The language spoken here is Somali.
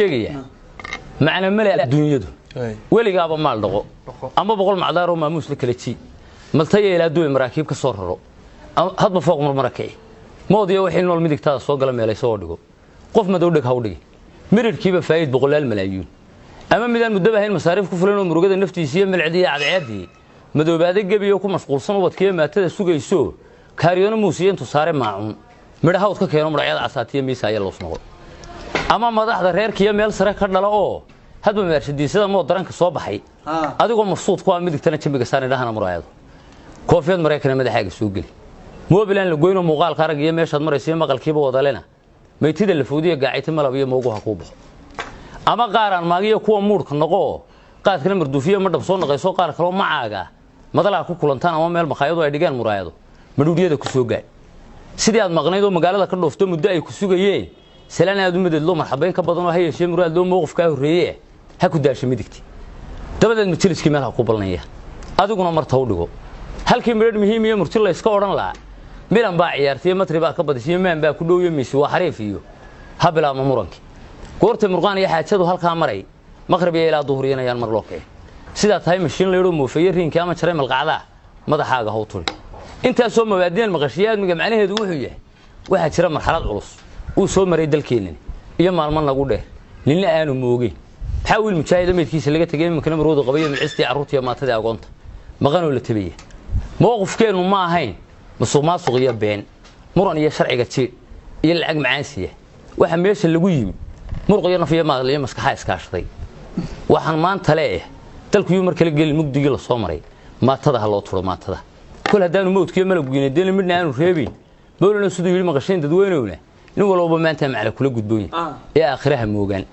sheegaya macna male adduunyadu weligaaba maal dhaqo ama boqol macdaaro maamuus la kala ji maltay ilaa duwe maraakiib ka soo raro hadba fooq markay moodiyo wixii nool midigtada soo gala meelay soo dhigo qof madow dhig ha u dhigi mirirkiiba faa'iid boqolaal malaayiin ama midaan muddo bahayn masaariif ku fulan oo murugada naftiisa iyo malcadiya cadceedii madoobaade gabiyo ku mashquulsan ubadkiyo maatada sugayso kaariyano muusiyeento saare maacun midhaha uu ka keeno muracyada casaatiya miisaaya loo snoqo ama madaxda reerkiyo meel sare ka dhalo oo hadba meershadiisada moo daranka soo baxay adigoo mafsuud ku ah midigtana jambiga saanidhahana muraayado koofiyad Mareykan madaxaaga soo gali moobilaan la goyno muuqaalka arag iyo meeshaad maraysiin maqalkiiba wadalena meeytida la fuudiyo gaacayta malab iyo moogu ha ku baxo ama qaaran maagiyo kuwa muudka noqo qaadkana marduufiyo ma dhab soo naqayso qaar kale macaaga madala ku kulantaan ama meel maqaayado ay dhigaan muraayado madhuudiyada ku soo gaay sidii aad maqnayd oo magaalada ka dhoofto muddo ay ku sugayeen salaan aad u midadlo marxabayn ka badan oo hay'ashee muraad loo mowqifka horeeyay ha ku daashay midigti dabadeed majliskii meel ha ku balnaya adiguna marta u dhigo halkii midad muhiim iyo murti la iska oran laa milan baa ciyaartay matriba ka badisay maan baa ku dhooyo miisi waa xariif iyo habla ma muranki goorta murqaan iyo xaajadu halka maray maqrib iyo ilaa duhuriyeen mar loo keenay sida tahay mashiin leedo moofeeyay riinka ama jaray malqacada madaxaaga haw tuli inta soo mabaadeen maqashiyaad miga macnaheedu wuxuu yahay waxa jira marxalad culus uu soo maray dalkeenna iyo maalmo nagu dheer nina aanu moogay xawil mujaahid meedkiisa laga tagay imkana marwada qabayo micistii carruurtiya maatada agoonta maqanoo la tabiye mowqifkeenu ma ahayn masuuq iyo been muran iyo sharciga jiid iyo lacag macaansiya waxa meesha lagu yimi murqiyo nafiya maal iyo maskaxa iskaashaday waxaan maanta leeyahay dalku uu markale gal mugdiga la soo maray maatada ha loo turo maatada kul hadaanu moodkiyo malabgiina deena midna aanu reebin boolana sidoo yiri maqasheen dadweynowna in walba maanta macla kula gudbooyin ee aakhiraha moogan